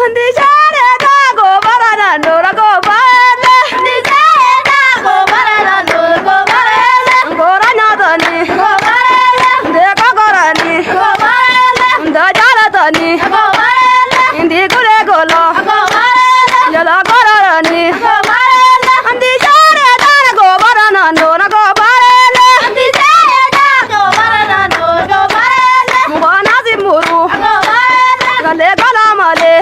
Ndijare da gobara na nora gobara. Ndijare da gobara na nora gobara. Gora na dani gobara. De gora ni gobara. Da jala dani gobara. Indi gure golo gobara. Jala gora ni gobara. Ndijare da gobara na nora gobara. Ndijare da gobara na nora gobara. Mwana zimuru gobara. Gale gala male.